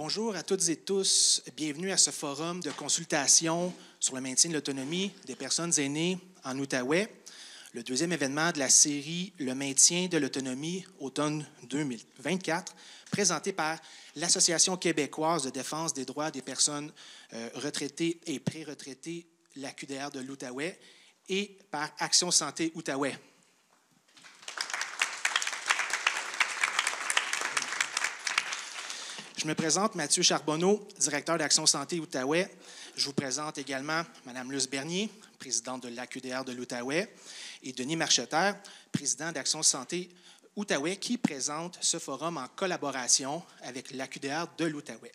Bonjour à toutes et tous. Bienvenue à ce forum de consultation sur le maintien de l'autonomie des personnes aînées en Outaouais, le deuxième événement de la série Le maintien de l'autonomie automne 2024, présenté par l'Association québécoise de défense des droits des personnes retraitées et pré-retraitées, la QDR de l'Outaouais, et par Action Santé Outaouais. Je me présente, Mathieu Charbonneau, directeur d'Action Santé Outaouais. Je vous présente également Mme Luce Bernier, présidente de l'AQDR de l'Outaouais, et Denis Marcheterre, président d'Action Santé Outaouais, qui présente ce forum en collaboration avec l'AQDR de l'Outaouais.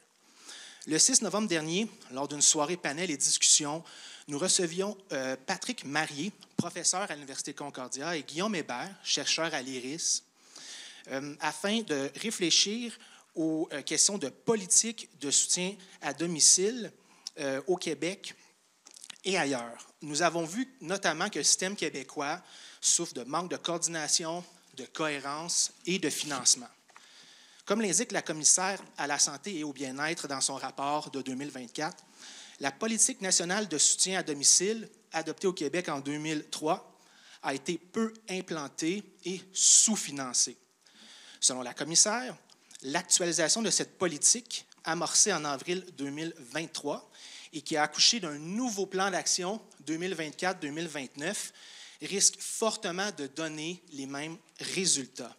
Le 6 novembre dernier, lors d'une soirée panel et discussion, nous recevions Patrick Marié, professeur à l'Université Concordia, et Guillaume Hébert, chercheur à l'IRIS, afin de réfléchir aux questions de politique de soutien à domicile au Québec et ailleurs. Nous avons vu notamment que le système québécois souffre de manque de coordination, de cohérence et de financement. Comme l'indique la commissaire à la santé et au bien-être dans son rapport de 2024, la politique nationale de soutien à domicile, adoptée au Québec en 2003, a été peu implantée et sous-financée. Selon la commissaire, l'actualisation de cette politique, amorcée en avril 2023 et qui a accouché d'un nouveau plan d'action 2024-2029, risque fortement de donner les mêmes résultats.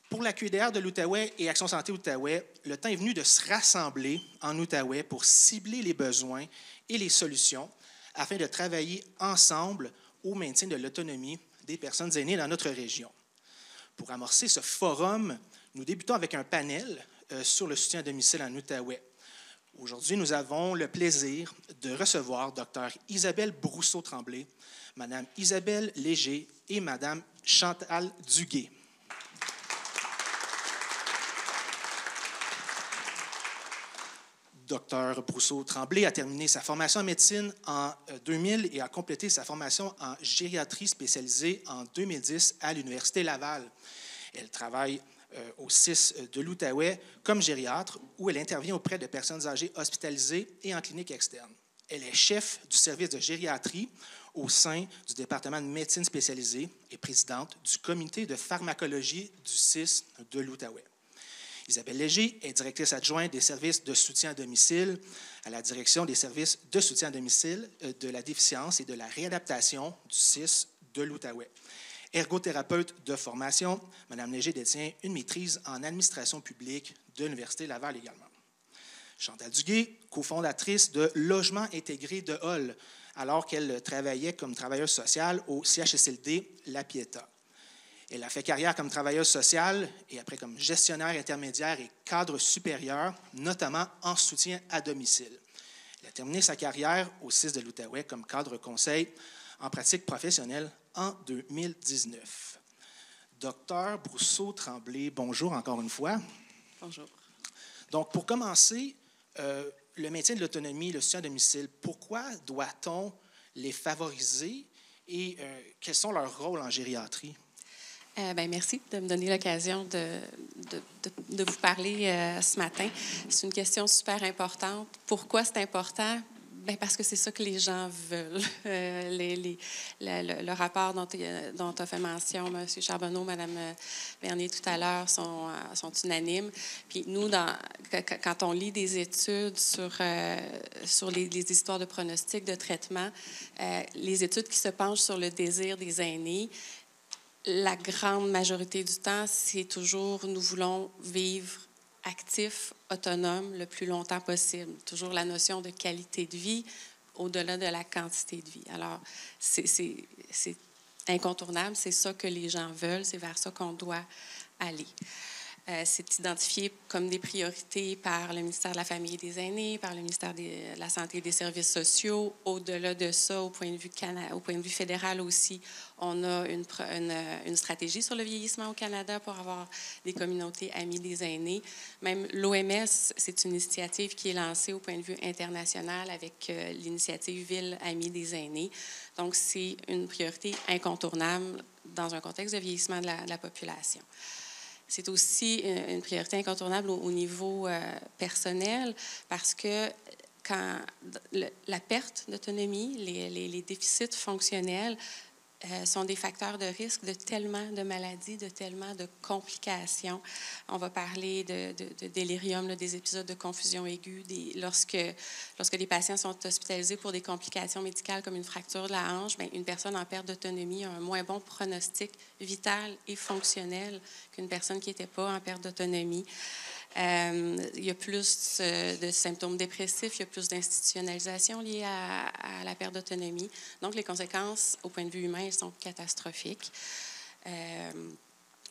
Pour la QDR de l'Outaouais et Action Santé Outaouais, le temps est venu de se rassembler en Outaouais pour cibler les besoins et les solutions afin de travailler ensemble au maintien de l'autonomie des personnes aînées dans notre région. Pour amorcer ce forum, nous débutons avec un panel sur le soutien à domicile en Outaouais. Aujourd'hui, nous avons le plaisir de recevoir Dr Isabelle Brousseau-Tremblay, Mme Isabelle Léger et Mme Chantal Duguay. Dr Brousseau-Tremblay a terminé sa formation en médecine en 2000 et a complété sa formation en gériatrie spécialisée en 2010 à l'Université Laval. Elle travaille au CIS de l'Outaouais comme gériatre, où elle intervient auprès de personnes âgées hospitalisées et en clinique externe. Elle est chef du service de gériatrie au sein du département de médecine spécialisée et présidente du comité de pharmacologie du CIS de l'Outaouais. Isabelle Léger est directrice adjointe des services de soutien à domicile à la direction des services de soutien à domicile de la déficience et de la réadaptation du CIS de l'Outaouais. Ergothérapeute de formation, Mme Léger détient une maîtrise en administration publique de l'Université Laval également. Chantal Duguay, cofondatrice de Logement intégré de Hall, alors qu'elle travaillait comme travailleuse sociale au CHSLD La Pietà. Elle a fait carrière comme travailleuse sociale et après comme gestionnaire intermédiaire et cadre supérieur, notamment en soutien à domicile. Elle a terminé sa carrière au CIS de l'Outaouais comme cadre conseil en pratique professionnelle en 2019. Docteur Brousseau-Tremblay, bonjour encore une fois. Bonjour. Donc, pour commencer, le maintien de l'autonomie, le soutien à domicile, pourquoi doit-on les favoriser et quels sont leurs rôles en gériatrie? Merci de me donner l'occasion de vous parler ce matin. C'est une question super importante. Pourquoi c'est important? Parce que c'est ça que les gens veulent. Le rapport dont tu as fait mention, M. Charbonneau, Mme Bernier tout à l'heure, sont unanimes. Puis nous, quand on lit des études sur les histoires de pronostics, de traitement, les études qui se penchent sur le désir des aînés, la grande majorité du temps, c'est toujours nous voulons vivre actif, autonome, le plus longtemps possible. Toujours la notion de qualité de vie au-delà de la quantité de vie. Alors, c'est incontournable, c'est ça que les gens veulent, c'est vers ça qu'on doit aller. C'est identifié comme des priorités par le ministère de la Famille et des Aînés, par le ministère de la Santé et des Services sociaux. Au-delà de ça, au point de vue fédéral aussi, on a une stratégie sur le vieillissement au Canada pour avoir des communautés amies des aînés. Même l'OMS, c'est une initiative qui est lancée au point de vue international avec l'initiative Ville amie des aînés. Donc, c'est une priorité incontournable dans un contexte de vieillissement de la population. C'est aussi une priorité incontournable au niveau personnel parce que quand la perte d'autonomie, les déficits fonctionnels sont des facteurs de risque de tellement de maladies, de tellement de complications. On va parler de délirium, là, des épisodes de confusion aiguë, lorsque les patients sont hospitalisés pour des complications médicales comme une fracture de la hanche, bien, une personne en perte d'autonomie a un moins bon pronostic vital et fonctionnel qu'une personne qui n'était pas en perte d'autonomie. Il y a plus de symptômes dépressifs, il y a plus d'institutionnalisation liée à la perte d'autonomie. Donc, les conséquences, au point de vue humain, sont catastrophiques.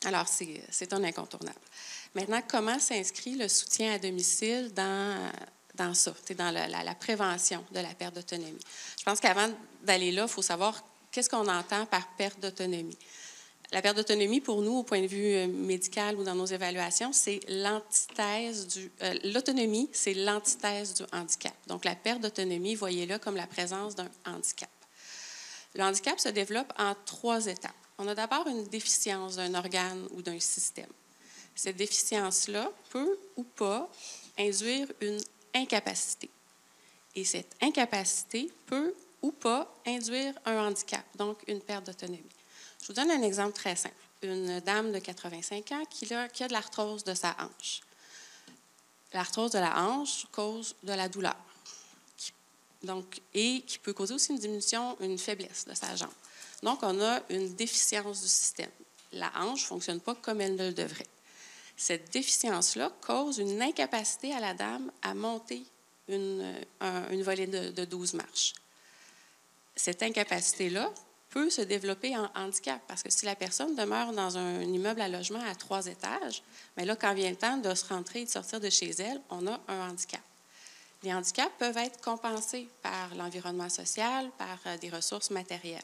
Alors, c'est un incontournable. Maintenant, comment s'inscrit le soutien à domicile dans ça, dans la prévention de la perte d'autonomie? Je pense qu'avant d'aller là, il faut savoir qu'est-ce qu'on entend par perte d'autonomie. La perte d'autonomie, pour nous, au point de vue médical ou dans nos évaluations, c'est l'antithèse l'autonomie, c'est l'antithèse du handicap. Donc, la perte d'autonomie, voyez-le comme la présence d'un handicap. Le handicap se développe en 3 étapes. On a d'abord une déficience d'un organe ou d'un système. Cette déficience-là peut ou pas induire une incapacité. Et cette incapacité peut ou pas induire un handicap, donc une perte d'autonomie. Je vous donne un exemple très simple. Une dame de 85 ans qui a de l'arthrose de sa hanche. L'arthrose de la hanche cause de la douleur et qui peut causer aussi une diminution, une faiblesse de sa jambe. Donc, on a une déficience du système. La hanche ne fonctionne pas comme elle ne le devrait. Cette déficience-là cause une incapacité à la dame à monter une volée de 12 marches. Cette incapacité-là peut se développer en handicap, parce que si la personne demeure dans un immeuble à logement à 3 étages, bien là, quand vient le temps de se rentrer et de sortir de chez elle, on a un handicap. Les handicaps peuvent être compensés par l'environnement social, par des ressources matérielles.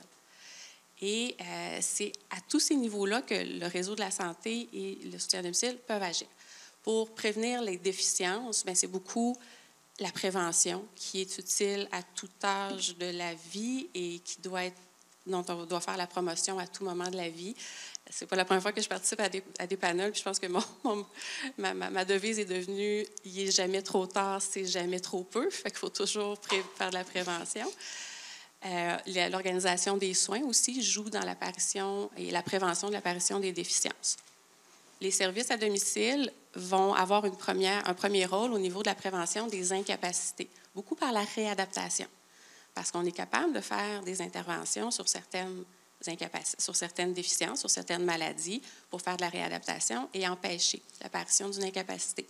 Et c'est à tous ces niveaux-là que le réseau de la santé et le soutien à domicile peuvent agir. Pour prévenir les déficiences, bien, c'est beaucoup la prévention qui est utile à tout âge de la vie et dont on doit faire la promotion à tout moment de la vie. C'est pas la première fois que je participe à des panels, puis je pense que ma devise est devenue « il n'est jamais trop tard, c'est jamais trop peu », fait qu'il faut toujours faire de la prévention. L'organisation des soins aussi joue dans l'apparition et la prévention de l'apparition des déficiences. Les services à domicile vont avoir un premier rôle au niveau de la prévention des incapacités, beaucoup par la réadaptation. Parce qu'on est capable de faire des interventions sur certaines déficiences, sur certaines maladies, pour faire de la réadaptation et empêcher l'apparition d'une incapacité.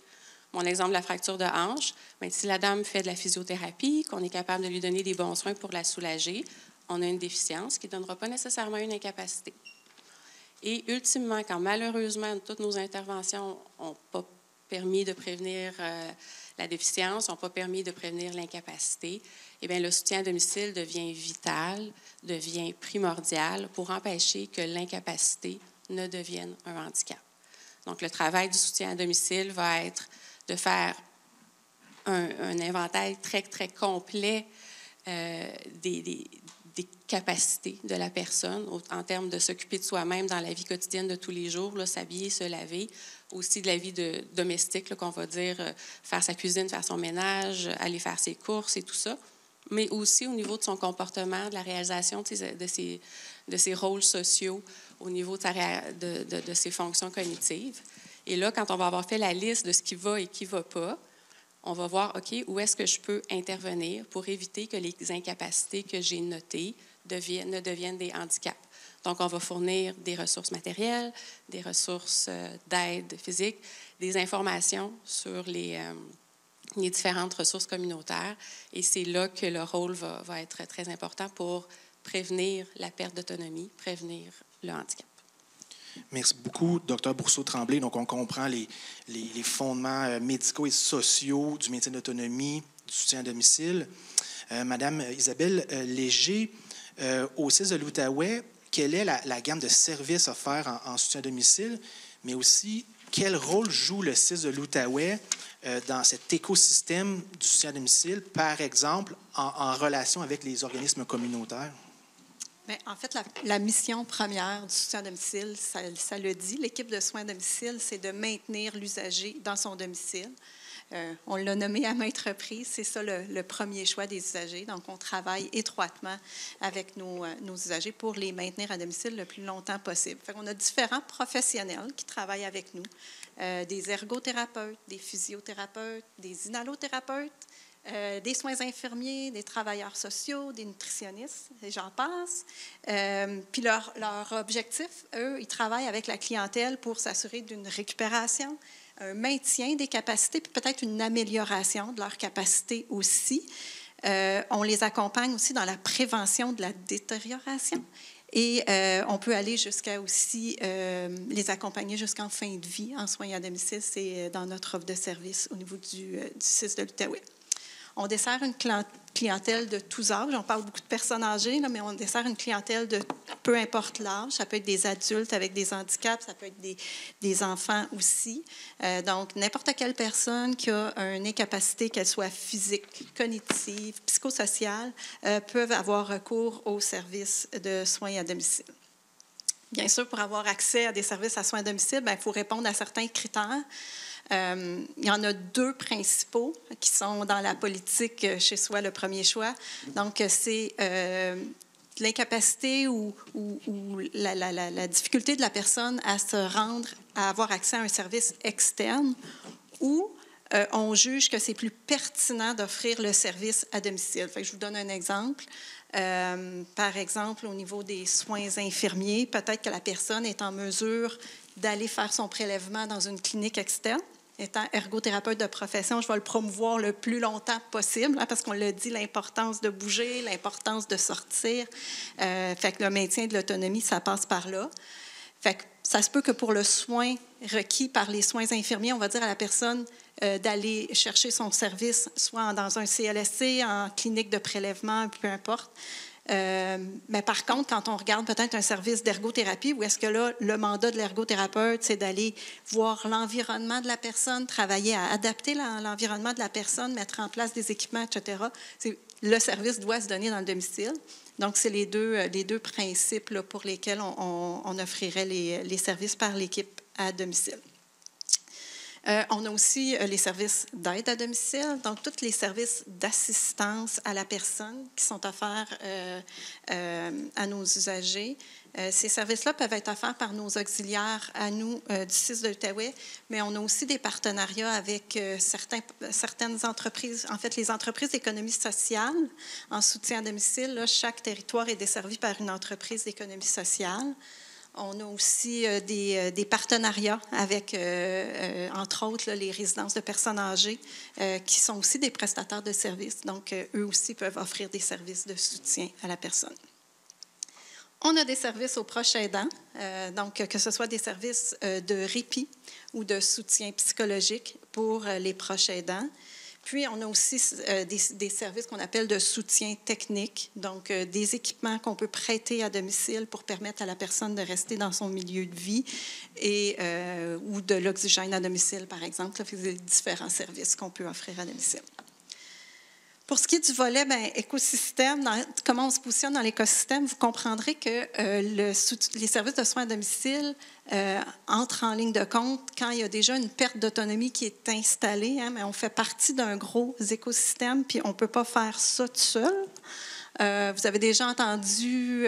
Mon exemple de la fracture de hanche, bien, si la dame fait de la physiothérapie, qu'on est capable de lui donner des bons soins pour la soulager, on a une déficience qui ne donnera pas nécessairement une incapacité. Et ultimement, quand malheureusement toutes nos interventions n'ont pas permis de prévenir la déficience, n'ont pas permis de prévenir l'incapacité, eh bien, le soutien à domicile devient vital, devient primordial pour empêcher que l'incapacité ne devienne un handicap. Donc, le travail du soutien à domicile va être de faire un inventaire très, très complet des capacités de la personne en termes de s'occuper de soi-même dans la vie quotidienne de tous les jours, là, s'habiller, se laver, aussi de la vie domestique, là, qu'on va dire faire sa cuisine, faire son ménage, aller faire ses courses et tout ça, mais aussi au niveau de son comportement, de la réalisation de ses rôles sociaux, au niveau de ses fonctions cognitives. Et là, quand on va avoir fait la liste de ce qui va et qui ne va pas, on va voir, OK, où est-ce que je peux intervenir pour éviter que les incapacités que j'ai notées ne deviennent des handicaps. Donc, on va fournir des ressources matérielles, des ressources d'aide physique, des informations sur les différentes ressources communautaires. Et c'est là que le rôle va être très important pour prévenir la perte d'autonomie, prévenir le handicap. Merci beaucoup, Dr Brousseau-Tremblay. Donc, on comprend les fondements médicaux et sociaux du maintien d'autonomie, du soutien à domicile. Madame Isabelle Léger, au CIS de l'Outaouais, quelle est la gamme de services offerts en soutien à domicile, mais aussi quel rôle joue le CIS de l'Outaouais dans cet écosystème du soutien à domicile, par exemple, en relation avec les organismes communautaires? Bien, en fait, la mission première du soutien à domicile, ça le dit, l'équipe de soins à domicile, c'est de maintenir l'usager dans son domicile. On l'a nommé à maintes reprises, c'est ça le premier choix des usagers. Donc, on travaille étroitement avec nos usagers pour les maintenir à domicile le plus longtemps possible. Fait qu'on a différents professionnels qui travaillent avec nous, des ergothérapeutes, des physiothérapeutes, des inhalothérapeutes, des soins infirmiers, des travailleurs sociaux, des nutritionnistes, et j'en passe. Puis leur objectif, eux, ils travaillent avec la clientèle pour s'assurer d'une récupération, un maintien des capacités, puis peut-être une amélioration de leurs capacités aussi. On les accompagne aussi dans la prévention de la détérioration. Et on peut aller jusqu'à aussi les accompagner jusqu'en fin de vie en soins à domicile. C'est dans notre offre de service au niveau du CIS de l'Outaouais. On dessert une clientèle de tous âges. On parle beaucoup de personnes âgées, là, mais on dessert une clientèle de peu importe l'âge. Ça peut être des adultes avec des handicaps, ça peut être des enfants aussi. Donc, n'importe quelle personne qui a une incapacité, qu'elle soit physique, cognitive, psychosociale, peuvent avoir recours aux services de soins à domicile. Bien sûr, pour avoir accès à des services à soins à domicile, bien, il faut répondre à certains critères. Il y en a 2 principaux qui sont dans la politique chez soi, le premier choix. Donc, c'est l'incapacité ou la difficulté de la personne à se rendre, à avoir accès à un service externe ou on juge que c'est plus pertinent d'offrir le service à domicile. Fait que je vous donne un exemple. Par exemple, au niveau des soins infirmiers, peut-être que la personne est en mesure d'aller faire son prélèvement dans une clinique externe. Étant ergothérapeute de profession, je vais le promouvoir le plus longtemps possible, hein, parce qu'on l'a dit, l'importance de bouger, l'importance de sortir. Fait que le maintien de l'autonomie, ça passe par là. Fait que ça se peut que pour le soin requis par les soins infirmiers, on va dire à la personne d'aller chercher son service, soit dans un CLSC, en clinique de prélèvement, peu importe. Mais par contre, quand on regarde peut-être un service d'ergothérapie, où est-ce que là, le mandat de l'ergothérapeute, c'est d'aller voir l'environnement de la personne, travailler à adapter l'environnement de la personne, mettre en place des équipements, etc. Le service doit se donner dans le domicile. Donc, c'est les deux principes là, pour lesquels on offrirait les services par l'équipe à domicile. On a aussi les services d'aide à domicile, donc tous les services d'assistance à la personne qui sont offerts à nos usagers. Ces services-là peuvent être offerts par nos auxiliaires à nous du CIS de l'Outaouais, mais on a aussi des partenariats avec certaines entreprises, en fait les entreprises d'économie sociale en soutien à domicile. Là, chaque territoire est desservi par une entreprise d'économie sociale. On a aussi des partenariats avec, entre autres, là, les résidences de personnes âgées qui sont aussi des prestataires de services. Donc, eux aussi peuvent offrir des services de soutien à la personne. On a des services aux proches aidants, donc que ce soit des services de répit ou de soutien psychologique pour les proches aidants. Puis, on a aussi des services qu'on appelle de soutien technique, donc des équipements qu'on peut prêter à domicile pour permettre à la personne de rester dans son milieu de vie ou de l'oxygène à domicile, par exemple. Ça fait des différents services qu'on peut offrir à domicile. Pour ce qui est du volet écosystème, comment on se positionne dans l'écosystème, vous comprendrez que les services de soins à domicile entrent en ligne de compte quand il y a déjà une perte d'autonomie qui est installée, hein, mais on fait partie d'un gros écosystème, puis on ne peut pas faire ça tout seul. Vous avez déjà entendu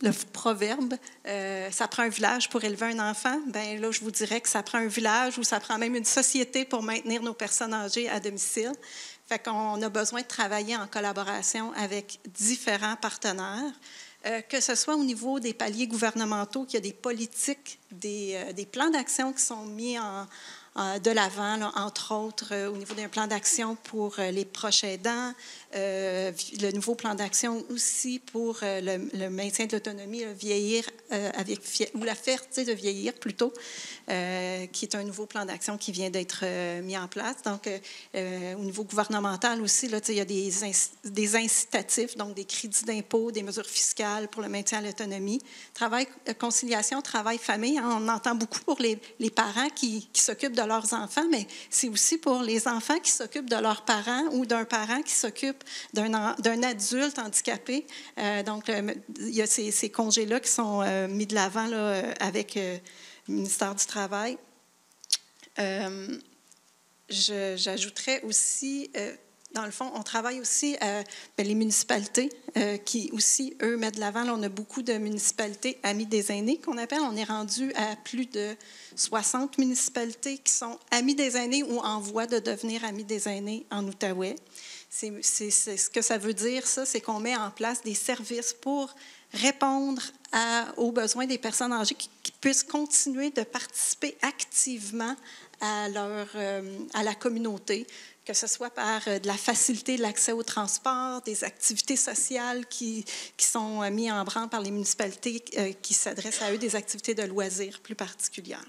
le proverbe « ça prend un village pour élever un enfant ». Bien là, je vous dirais que ça prend un village ou ça prend même une société pour maintenir nos personnes âgées à domicile. Fait qu'on a besoin de travailler en collaboration avec différents partenaires, que ce soit au niveau des paliers gouvernementaux, qu'il y a des politiques, des plans d'action qui sont mis de l'avant, là, entre autres au niveau d'un plan d'action pour les proches aidants, le nouveau plan d'action aussi pour le maintien de l'autonomie, vieillir ou la fierté de vieillir plutôt, qui est un nouveau plan d'action qui vient d'être mis en place. Donc, au niveau gouvernemental aussi, là, il y a des incitatifs, donc des crédits d'impôt, des mesures fiscales pour le maintien de l'autonomie. Conciliation, travail, famille, hein, on entend beaucoup pour les parents qui s'occupent de leurs enfants, mais c'est aussi pour les enfants qui s'occupent de leurs parents ou d'un parent qui s'occupe d'un adulte handicapé. Donc, il y a ces congés-là qui sont mis de l'avant là, avec le ministère du Travail. J'ajouterais aussi, dans le fond, on travaille aussi les municipalités qui aussi, eux, mettent de l'avant. Là, on a beaucoup de municipalités amies des aînés qu'on appelle. On est rendu à plus de 60 municipalités qui sont amies des aînés ou en voie de devenir amies des aînés en Outaouais. C'est ce que ça veut dire, ça, c'est qu'on met en place des services pour répondre aux besoins des personnes âgées qui puissent continuer de participer activement à la communauté, que ce soit par de la facilité de l'accès au transport, des activités sociales qui sont mises en branle par les municipalités qui s'adressent à eux, des activités de loisirs plus particulières.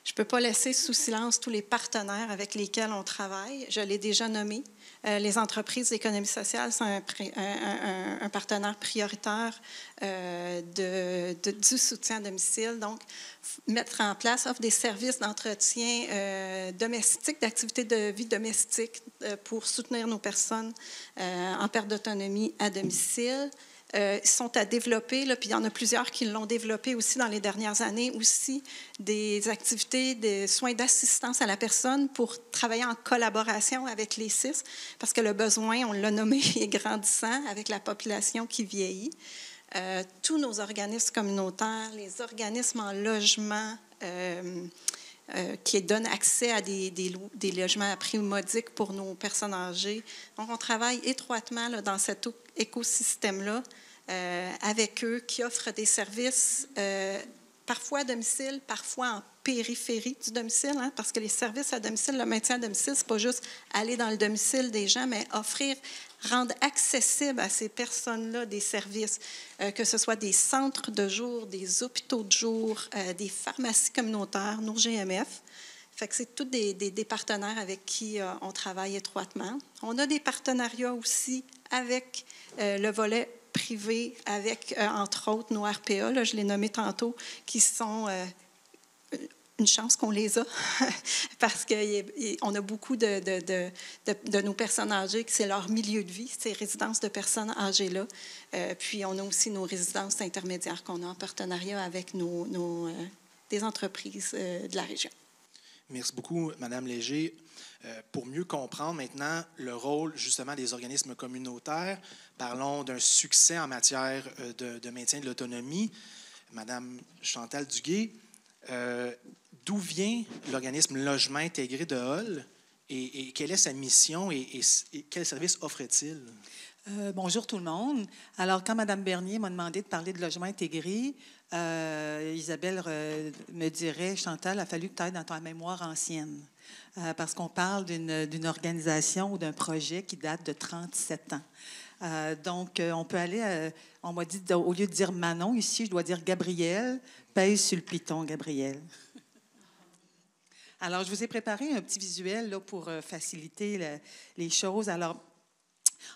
Je ne peux pas laisser sous silence tous les partenaires avec lesquels on travaille. Je l'ai déjà nommé. Les entreprises d'économie sociale sont un partenaire prioritaire du soutien à domicile. Donc, mettre en place, offre des services d'entretien domestique, d'activités de vie domestique pour soutenir nos personnes en perte d'autonomie à domicile. Ils sont à développer, là, puis il y en a plusieurs qui l'ont développé aussi dans les dernières années, aussi des activités de soins d'assistance à la personne pour travailler en collaboration avec les CIS, parce que le besoin, on l'a nommé, est grandissant avec la population qui vieillit. Tous nos organismes communautaires, les organismes en logement, qui donnent accès à des logements à prix modique pour nos personnes âgées. Donc, on travaille étroitement là, dans cet écosystème-là avec eux, qui offrent des services parfois à domicile, parfois en périphérie du domicile, hein, parce que les services à domicile, le maintien à domicile, ce n'est pas juste aller dans le domicile des gens, mais rendre accessible à ces personnes-là des services, que ce soit des centres de jour, des hôpitaux de jour, des pharmacies communautaires, nos GMF. Fait que c'est tous des partenaires avec qui on travaille étroitement. On a des partenariats aussi avec le volet privé, avec, entre autres, nos RPA, là, je l'ai nommé tantôt, qui sont une chance qu'on les a, parce qu'on a beaucoup de nos personnes âgées, que c'est leur milieu de vie, ces résidences de personnes âgées-là. Puis on a aussi nos résidences intermédiaires qu'on a en partenariat avec des entreprises de la région. Merci beaucoup, Mme Léger. Pour mieux comprendre maintenant le rôle justement des organismes communautaires, parlons d'un succès en matière de maintien de l'autonomie. Mme Chantal Duguay, d'où vient l'organisme Logement intégré de Hull et quelle est sa mission et quels services offre-t-il? Bonjour tout le monde. Alors, quand Mme Bernier m'a demandé de parler de logement intégré, Isabelle me dirait, Chantal, il a fallu que tu ailles dans ta mémoire ancienne, parce qu'on parle d'une organisation ou d'un projet qui date de 37 ans. Donc, on peut aller, on m'a dit, au lieu de dire Manon, ici, je dois dire Gabrielle, pèse sur le piton, Gabrielle. Alors, je vous ai préparé un petit visuel là, pour faciliter les choses. Alors,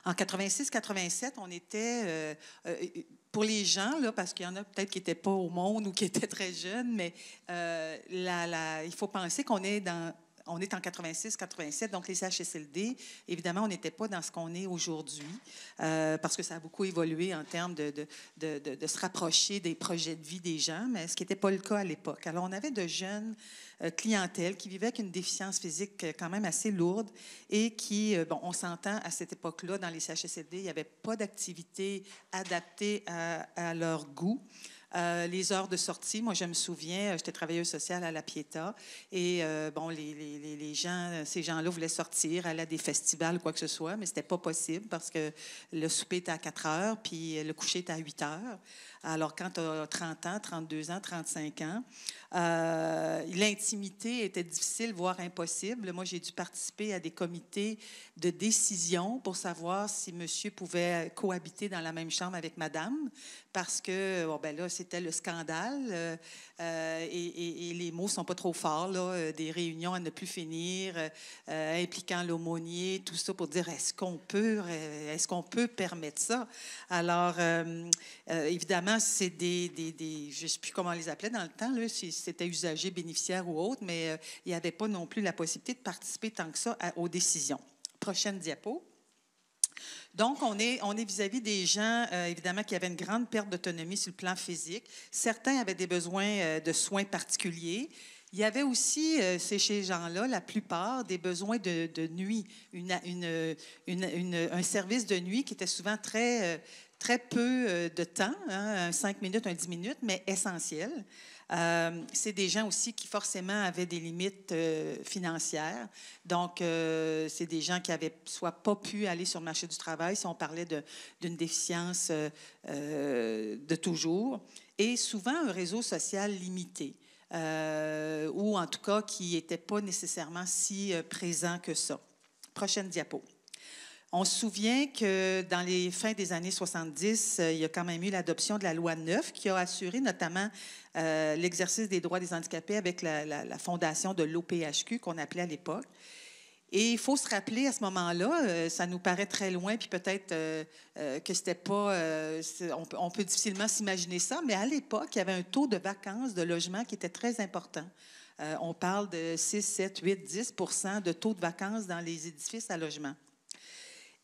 en 86-87, on était, pour les gens, là, parce qu'il y en a peut-être qui n'étaient pas au monde ou qui étaient très jeunes, mais il faut penser qu'on est on est en 86-87, donc les CHSLD, évidemment, on n'était pas dans ce qu'on est aujourd'hui, parce que ça a beaucoup évolué en termes de se rapprocher des projets de vie des gens, mais ce qui n'était pas le cas à l'époque. Alors, on avait de jeunes clientèles qui vivaient avec une déficience physique quand même assez lourde et qui, on s'entend, à cette époque-là, dans les CHSLD, il n'y avait pas d'activité adaptée à leur goût. Les heures de sortie, moi, je me souviens, j'étais travailleuse sociale à La Pietà et les gens, ces gens-là voulaient sortir, aller à des festivals ou quoi que ce soit, mais c'était pas possible parce que le souper était à 4 heures puis le coucher était à 8 heures. Alors, quand tu as 30 ans, 32 ans, 35 ans, l'intimité était difficile, voire impossible. Moi, j'ai dû participer à des comités de décision pour savoir si monsieur pouvait cohabiter dans la même chambre avec madame, parce que bon, ben là, c'était le scandale et les mots ne sont pas trop forts, là, des réunions à ne plus finir, impliquant l'aumônier, tout ça pour dire est-ce qu'on peut permettre ça? Alors, évidemment, c'est je ne sais plus comment on les appelait dans le temps, là, si c'était usagers, bénéficiaires ou autres, mais il n'y avait pas non plus la possibilité de participer tant que ça aux décisions. Prochaine diapo. Donc, on est vis-à-vis des gens, évidemment, qui avaient une grande perte d'autonomie sur le plan physique. Certains avaient des besoins de soins particuliers. Il y avait aussi, chez ces gens-là, la plupart, des besoins de nuit, un service de nuit qui était souvent très peu de temps, hein, 5 minutes, 10 minutes, mais essentiel. C'est des gens aussi qui forcément avaient des limites financières. Donc, c'est des gens qui avaient soit pas pu aller sur le marché du travail, si on parlait d'une déficience de toujours, et souvent un réseau social limité, ou en tout cas qui n'était pas nécessairement si présent que ça. Prochaine diapo. On se souvient que dans les fins des années 70, il y a quand même eu l'adoption de la loi 9 qui a assuré notamment l'exercice des droits des handicapés avec la fondation de l'OPHQ qu'on appelait à l'époque. Et il faut se rappeler à ce moment-là, ça nous paraît très loin, puis peut-être que c'était pas... on peut difficilement s'imaginer ça, mais à l'époque, il y avait un taux de vacances de logement qui était très important. On parle de 6, 7, 8, 10 % de taux de vacances dans les édifices à logement.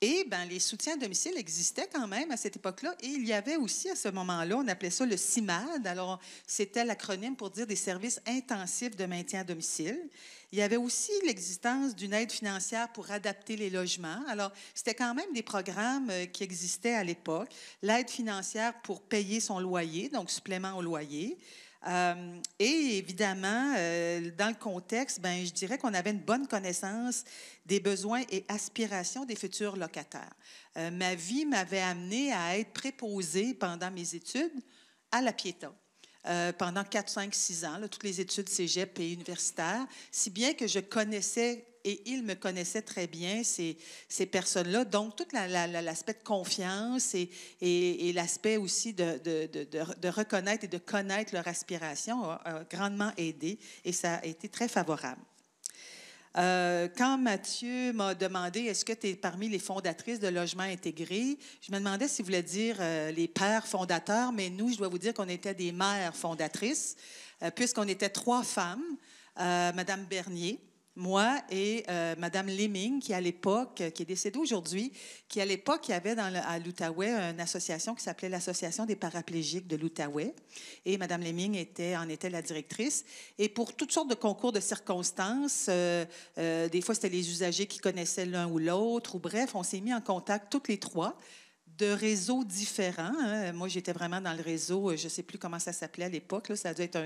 Et bien, les soutiens à domicile existaient quand même à cette époque-là. Et il y avait aussi, à ce moment-là, on appelait ça le CIMAD. Alors, c'était l'acronyme pour dire des services intensifs de maintien à domicile. Il y avait aussi l'existence d'une aide financière pour adapter les logements. Alors, c'était quand même des programmes qui existaient à l'époque. L'aide financière pour payer son loyer, donc supplément au loyer. Et évidemment, dans le contexte, je dirais qu'on avait une bonne connaissance des besoins et aspirations des futurs locataires. Ma vie m'avait amenée à être préposée pendant mes études à la Pietà. Pendant 4, 5, 6 ans, là, toutes les études cégep et universitaires, si bien que je connaissais, et ils me connaissaient très bien, ces personnes-là. Donc, tout l'aspect de confiance et l'aspect aussi de reconnaître et de connaître leur aspiration a grandement aidé et ça a été très favorable. Quand Mathieu m'a demandé est-ce que tu es parmi les fondatrices de Logement intégré, je me demandais s'il voulait dire les pères fondateurs, mais nous, je dois vous dire qu'on était des mères fondatrices, puisqu'on était 3 femmes, Madame Bernier, moi et Madame Lemming, qui à l'époque, qui est décédée aujourd'hui, qui à l'époque, il y avait à l'Outaouais une association qui s'appelait l'Association des paraplégiques de l'Outaouais. Et Madame Lemming en était la directrice. Et pour toutes sortes de concours de circonstances, des fois, c'était les usagers qui connaissaient l'un ou l'autre, ou bref, on s'est mis en contact toutes les 3 de réseaux différents. Hein. Moi, j'étais vraiment dans le réseau, je ne sais plus comment ça s'appelait à l'époque, là, ça a dû être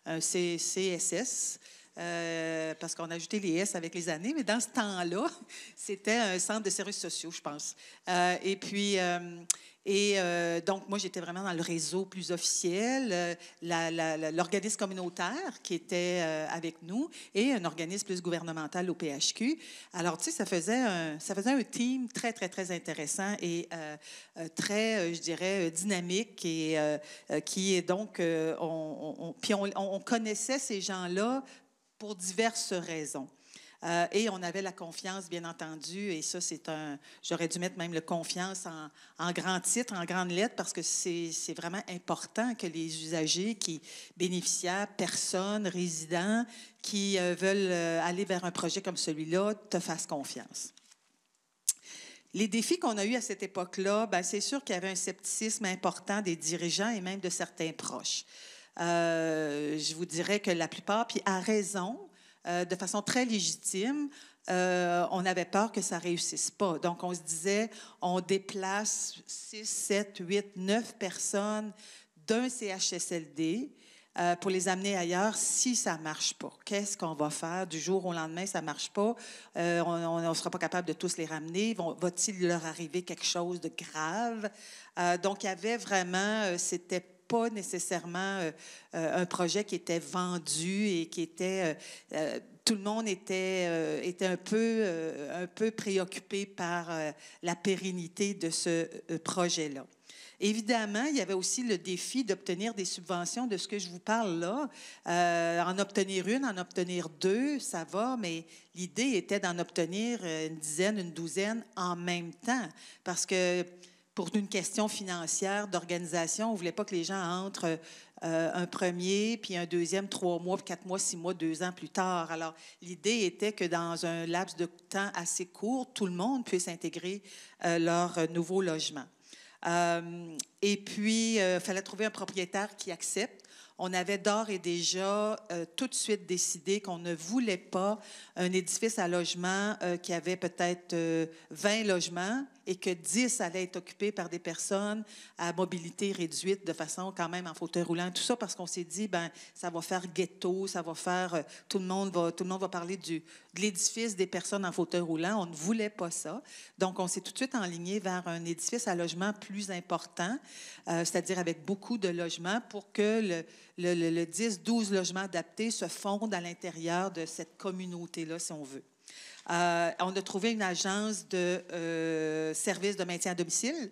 un CSS. Parce qu'on a ajouté les S avec les années, mais dans ce temps-là, c'était un centre de services sociaux, je pense. Et puis, donc, moi, j'étais vraiment dans le réseau plus officiel, l'organisme communautaire qui était avec nous et un organisme plus gouvernemental au PHQ. Alors, tu sais, ça faisait un team très, très, très intéressant et très, je dirais, dynamique et qui est donc, puis on connaissait ces gens-là pour diverses raisons. Et on avait la confiance, bien entendu, et ça, j'aurais dû mettre même le confiance en grand titre, en grandes lettres, parce que c'est vraiment important que les usagers bénéficiaires, personnes, résidents, qui veulent aller vers un projet comme celui-là, te fassent confiance. Les défis qu'on a eus à cette époque-là, c'est sûr qu'il y avait un scepticisme important des dirigeants et même de certains proches. Je vous dirais que la plupart, puis à raison, de façon très légitime, on avait peur que ça ne réussisse pas. Donc, on se disait, on déplace 6, 7, 8, 9 personnes d'un CHSLD pour les amener ailleurs si ça ne marche pas. Qu'est-ce qu'on va faire du jour au lendemain? Ça ne marche pas. On ne sera pas capable de tous les ramener. Va-t-il leur arriver quelque chose de grave? Donc, il y avait vraiment, c'était pas nécessairement un projet qui était vendu et qui était... tout le monde était un peu préoccupé par la pérennité de ce projet-là. Évidemment, il y avait aussi le défi d'obtenir des subventions de ce que je vous parle là. En obtenir une, en obtenir deux, ça va, mais l'idée était d'en obtenir une dizaine, une douzaine en même temps. Parce que pour une question financière, d'organisation, on ne voulait pas que les gens entrent un premier, puis un deuxième 3 mois, puis 4 mois, 6 mois, 2 ans plus tard. Alors, l'idée était que dans un laps de temps assez court, tout le monde puisse intégrer leur nouveau logement. Et puis, il fallait trouver un propriétaire qui accepte. On avait d'ores et déjà tout de suite décidé qu'on ne voulait pas un édifice à logement qui avait peut-être 20 logements et que 10 allaient être occupés par des personnes à mobilité réduite de façon quand même en fauteuil roulant. Tout ça parce qu'on s'est dit, ben ça va faire ghetto, ça va faire... tout le monde va parler de l'édifice des personnes en fauteuil roulant. On ne voulait pas ça. Donc, on s'est tout de suite enligné vers un édifice à logement plus important, c'est-à-dire avec beaucoup de logements pour que le 10-12 logements adaptés se fondent à l'intérieur de cette communauté-là, si on veut. On a trouvé une agence de services de maintien à domicile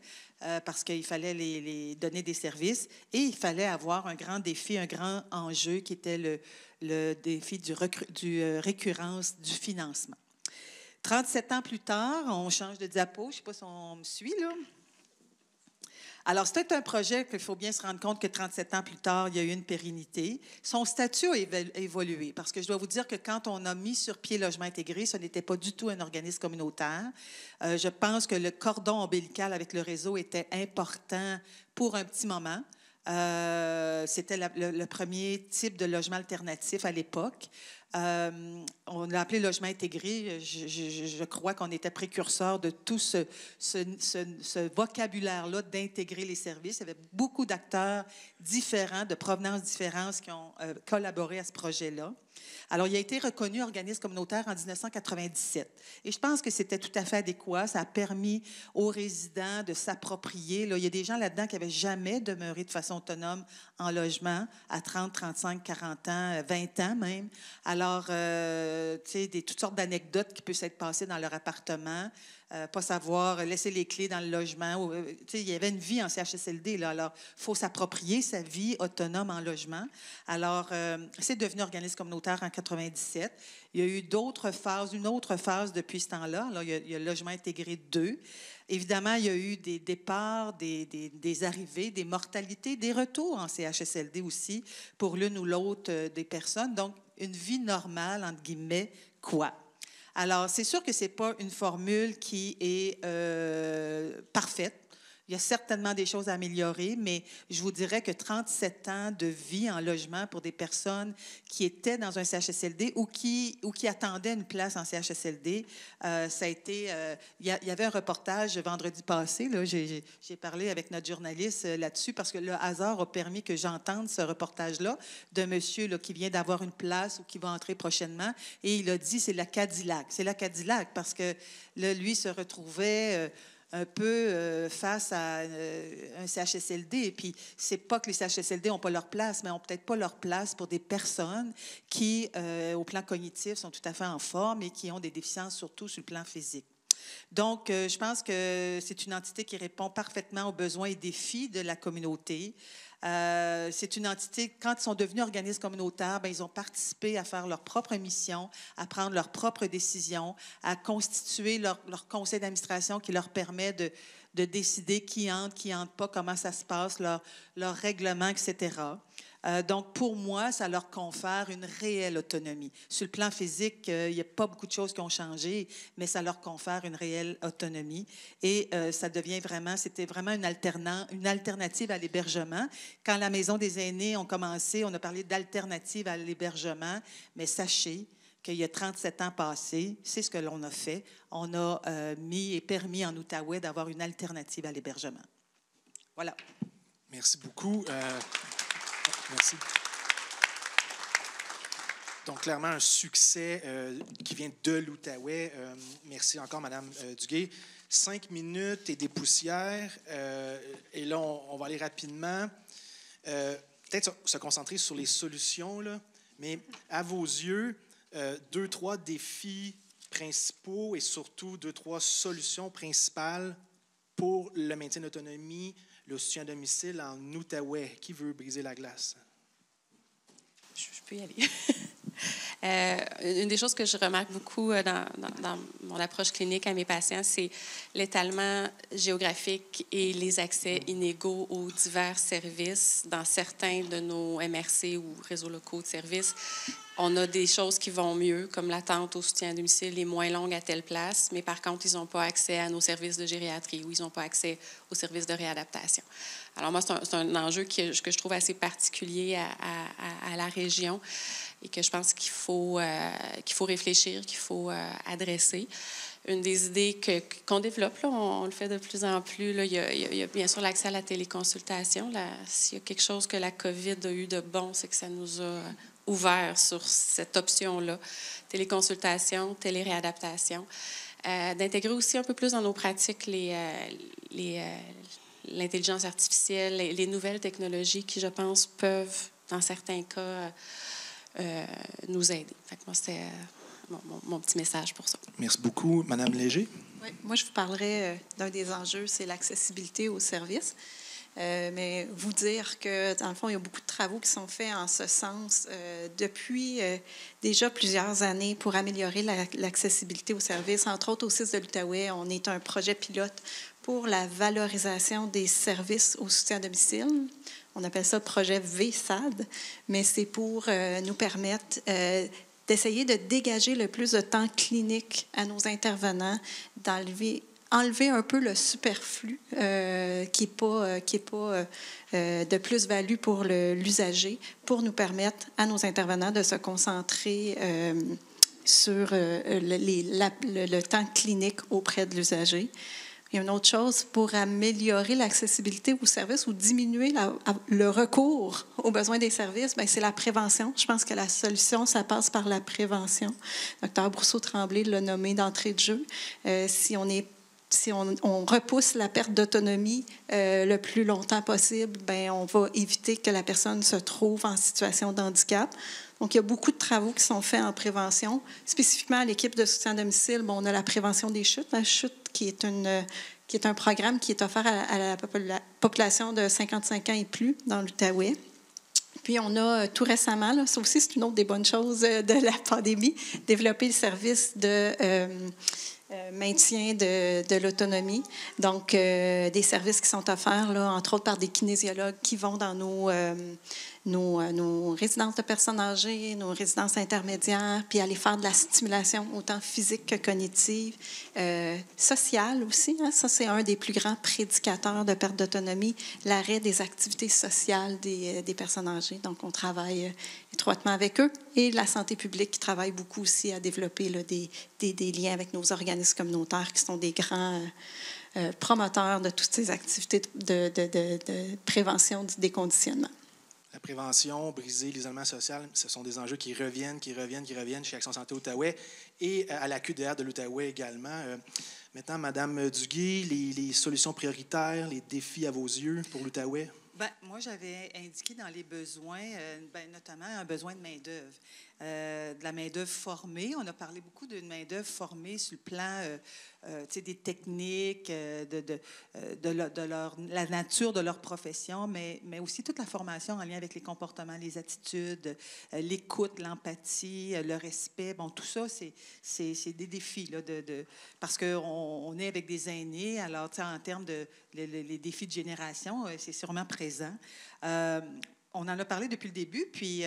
parce qu'il fallait les donner des services et il fallait avoir un grand défi, un grand enjeu qui était le défi du récurrence du financement. 37 ans plus tard, on change de diapo. Je ne sais pas si on me suit, là. Alors, c'était un projet qu'il faut bien se rendre compte que 37 ans plus tard, il y a eu une pérennité. Son statut a évolué parce que je dois vous dire que quand on a mis sur pied Logement intégré, ce n'était pas du tout un organisme communautaire. Je pense que le cordon ombilical avec le réseau était important pour un petit moment. C'était le premier type de logement alternatif à l'époque. On l'a appelé logement intégré. Je crois qu'on était précurseur de tout ce vocabulaire-là d'intégrer les services. Il y avait beaucoup d'acteurs différents, de provenances différentes qui ont collaboré à ce projet-là. Alors, il a été reconnu organisme communautaire en 1997. Et je pense que c'était tout à fait adéquat. Ça a permis aux résidents de s'approprier. Là, il y a des gens là-dedans qui n'avaient jamais demeuré de façon autonome en logement à 30, 35, 40 ans, 20 ans même. Alors, tu sais, toutes sortes d'anecdotes qui peuvent s'être passées dans leur appartement. Pas savoir laisser les clés dans le logement. Il y avait une vie en CHSLD. Là, alors, il faut s'approprier sa vie autonome en logement. Alors, c'est devenu organisme communautaire en 97. Il y a eu d'autres phases, une autre phase depuis ce temps-là. Alors, il y a le logement intégré 2. Évidemment, il y a eu des départs, des arrivées, des mortalités, des retours en CHSLD aussi pour l'une ou l'autre des personnes. Donc, une vie normale, entre guillemets, quoi? Alors, c'est sûr que ce n'est pas une formule qui est parfaite. Il y a certainement des choses à améliorer, mais je vous dirais que 37 ans de vie en logement pour des personnes qui étaient dans un CHSLD ou qui attendaient une place en CHSLD, ça a été... il y avait un reportage vendredi passé, là, j'ai parlé avec notre journaliste là-dessus parce que le hasard a permis que j'entende ce reportage-là d'un monsieur là, qui vient d'avoir une place ou qui va entrer prochainement, et il a dit c'est la Cadillac. C'est la Cadillac parce que là, lui se retrouvait... un peu face à un CHSLD. Et puis, c'est pas que les CHSLD n'ont pas leur place, mais n'ont peut-être pas leur place pour des personnes qui, au plan cognitif, sont tout à fait en forme et qui ont des déficiences surtout sur le plan physique. Donc, je pense que c'est une entité qui répond parfaitement aux besoins et défis de la communauté. C'est une entité, quand ils sont devenus organismes communautaires, bien, ils ont participé à faire leur propre mission, à prendre leurs propres décisions, à constituer leur conseil d'administration qui leur permet de décider qui entre pas, comment ça se passe, leur règlement, etc. Donc, pour moi, ça leur confère une réelle autonomie. Sur le plan physique, il n'y a pas beaucoup de choses qui ont changé, mais ça leur confère une réelle autonomie. Et ça devient vraiment, c'était vraiment une alternative à l'hébergement. Quand la Maison des aînés ont commencé, on a parlé d'alternative à l'hébergement, mais sachez qu'il y a 37 ans passés, c'est ce que l'on a fait. On a mis et permis en Outaouais d'avoir une alternative à l'hébergement. Voilà. Merci beaucoup. Merci. Donc, clairement, un succès qui vient de l'Outaouais. Merci encore, Mme Duguay. 5 minutes et des poussières. Et là, on va aller rapidement. Peut-être se concentrer sur les solutions, là, mais à vos yeux, 2-3 défis principaux et surtout 2-3 solutions principales pour le maintien d'autonomie, le soutien à domicile en Outaouais. Qui veut briser la glace? Je peux y aller. Une des choses que je remarque beaucoup dans mon approche clinique à mes patients, c'est l'étalement géographique et les accès inégaux aux divers services. Dans certains de nos MRC ou réseaux locaux de services, on a des choses qui vont mieux, comme l'attente au soutien à domicile est moins longue à telle place, mais par contre, ils n'ont pas accès à nos services de gériatrie ou ils n'ont pas accès aux services de réadaptation. Alors moi, c'est un enjeu que je trouve assez particulier à la région et que je pense qu'il faut réfléchir, qu'il faut adresser. Une des idées qu'on développe, là, on le fait de plus en plus, là, il y a bien sûr l'accès à la téléconsultation. S'il y a quelque chose que la COVID a eu de bon, c'est que ça nous a ouvert sur cette option-là. Téléconsultation, téléréadaptation. D'intégrer aussi un peu plus dans nos pratiques l'intelligence artificielle, les nouvelles technologies qui, je pense, peuvent, dans certains cas, nous aider. Fait que moi, c'était mon petit message pour ça. Merci beaucoup. Madame Léger? Oui, moi, je vous parlerai d'un des enjeux, c'est l'accessibilité aux services. Mais vous dire que, dans le fond, il y a beaucoup de travaux qui sont faits en ce sens depuis déjà plusieurs années pour améliorer l'accessibilité aux services. Entre autres, au CIS de l'Outaouais, on est un projet pilote pour la valorisation des services au soutien à domicile. On appelle ça le projet VSAD, mais c'est pour nous permettre d'essayer de dégager le plus de temps clinique à nos intervenants, enlever un peu le superflu qui est pas de plus-value pour l'usager, pour nous permettre à nos intervenants de se concentrer sur le temps clinique auprès de l'usager. Il y a une autre chose pour améliorer l'accessibilité aux services ou diminuer le recours aux besoins des services, bien, c'est la prévention. Je pense que la solution, ça passe par la prévention. Dr Brousseau-Tremblay l'a nommé d'entrée de jeu. Si on repousse la perte d'autonomie le plus longtemps possible, bien, on va éviter que la personne se trouve en situation de handicap. Donc, il y a beaucoup de travaux qui sont faits en prévention. Spécifiquement à l'équipe de soutien à domicile, on a la prévention des chutes. La chute, qui est un programme qui est offert à la population de 55 ans et plus dans l'Outaouais. Puis, on a tout récemment, là, ça aussi, c'est une autre des bonnes choses de la pandémie, développé le service de maintien de l'autonomie. Donc, des services qui sont offerts, là, entre autres par des kinésiologues qui vont dans nos résidences de personnes âgées, nos résidences intermédiaires, puis aller faire de la stimulation autant physique que cognitive, sociale aussi. Hein? Ça, c'est un des plus grands prédicateurs de perte d'autonomie, l'arrêt des activités sociales des personnes âgées. Donc, on travaille étroitement avec eux. Et la santé publique qui travaille beaucoup aussi à développer là, des liens avec nos organismes communautaires qui sont des grands promoteurs de toutes ces activités de prévention du déconditionnement. La prévention, briser l'isolement social, ce sont des enjeux qui reviennent chez Action Santé Outaouais et à la QDR de l'Outaouais également. Maintenant, Mme Duguay, les solutions prioritaires, les défis à vos yeux pour l'Outaouais? Bien, moi, j'avais indiqué dans les besoins, notamment un besoin de main-d'œuvre. De la main-d'œuvre formée. On a parlé beaucoup d'une main-d'œuvre formée sur le plan des techniques, la nature de leur profession, mais aussi toute la formation en lien avec les comportements, les attitudes, l'écoute, l'empathie, le respect. Bon, tout ça, c'est des défis, là, parce qu'on est avec des aînés. Alors, en termes de les défis de génération, c'est sûrement présent. On en a parlé depuis le début, puis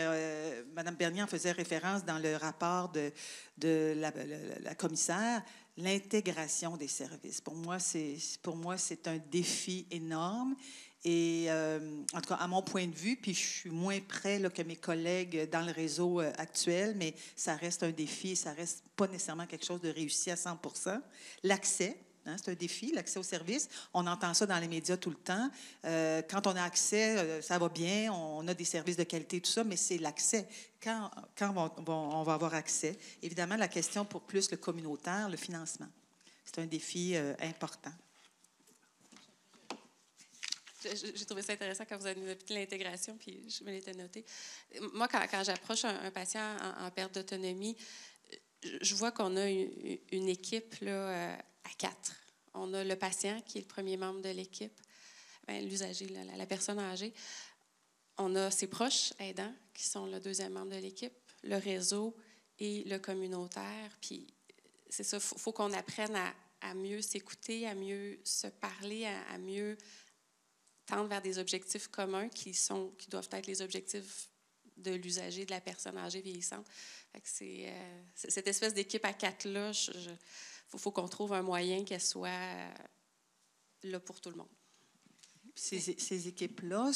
Mme Bernier en faisait référence dans le rapport de la commissaire, l'intégration des services. Pour moi, c'est un défi énorme. Et en tout cas, à mon point de vue, puis je suis moins près là, que mes collègues dans le réseau actuel, mais ça reste un défi, ça reste pas nécessairement quelque chose de réussi à 100%. L'accès. Hein, c'est un défi, l'accès aux services. On entend ça dans les médias tout le temps. Quand on a accès, ça va bien, on a des services de qualité, tout ça, mais c'est l'accès. Quand on va avoir accès, évidemment, la question pour plus le communautaire, le financement. C'est un défi important. J'ai trouvé ça intéressant quand vous avez noté l'intégration, puis je me l'étais noté. Moi, quand j'approche un patient en perte d'autonomie, je vois qu'on a une équipe là, à 4. On a le patient qui est le premier membre de l'équipe. l'usager, la personne âgée. On a ses proches aidants, qui sont le deuxième membre de l'équipe, le réseau et le communautaire. Puis, c'est ça, il faut qu'on apprenne à mieux s'écouter, à mieux se parler, à mieux tendre vers des objectifs communs qui doivent être les objectifs de l'usager, de la personne âgée vieillissante. Fait que c'est cette espèce d'équipe à quatre-là, faut qu'on trouve un moyen qu'elle soit là pour tout le monde. Ces équipes-là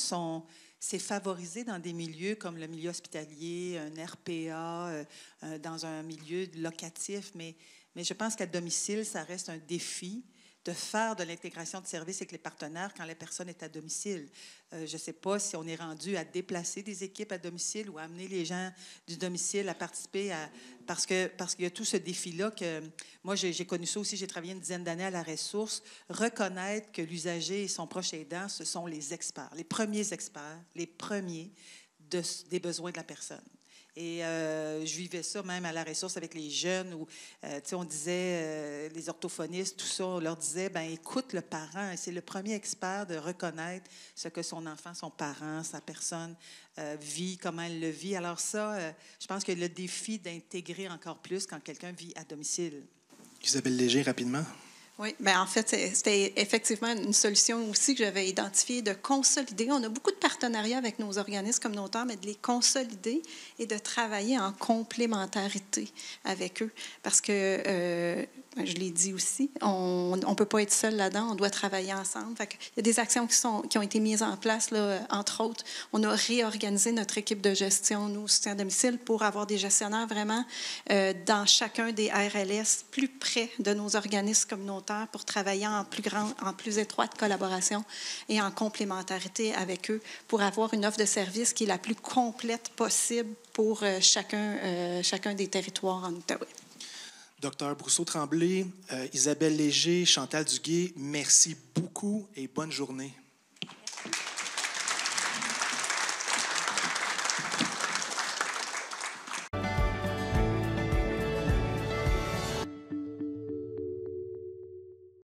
c'est favorisé dans des milieux comme le milieu hospitalier, un RPA, dans un milieu locatif, mais je pense qu'à domicile, ça reste un défi de faire de l'intégration de services avec les partenaires quand la personne est à domicile. Je ne sais pas si on est rendu à déplacer des équipes à domicile ou à amener les gens du domicile à participer parce qu'il y a tout ce défi-là que moi, j'ai connu ça aussi, j'ai travaillé une dizaine d'années à la ressource. Reconnaître que l'usager et son proche aidant, ce sont les experts, les premiers des besoins de la personne. Et je vivais ça même à la ressource avec les jeunes où, on disait, les orthophonistes, tout ça, on leur disait, écoute le parent, c'est le premier expert de reconnaître ce que son enfant, son parent, sa personne vit, comment elle le vit. Alors ça, je pense que le défi d'intégrer encore plus quand quelqu'un vit à domicile. Isabelle Léger, rapidement. Oui, bien, en fait, c'était effectivement une solution aussi que j'avais identifiée de consolider. On a beaucoup de partenariats avec nos organismes communautaires, mais de les consolider et de travailler en complémentarité avec eux. Parce que, je l'ai dit aussi, on ne peut pas être seul là-dedans, on doit travailler ensemble. Fait qu'il y a des actions qui ont été mises en place, là, entre autres. On a réorganisé notre équipe de gestion, nous, soutien à domicile, pour avoir des gestionnaires vraiment dans chacun des RLS, plus près de nos organismes communautaires, pour travailler en plus étroite collaboration et en complémentarité avec eux pour avoir une offre de service qui est la plus complète possible pour chacun des territoires en Outaouais. Docteur Brousseau-Tremblay, Isabelle Léger, Chantal Duguay, merci beaucoup et bonne journée.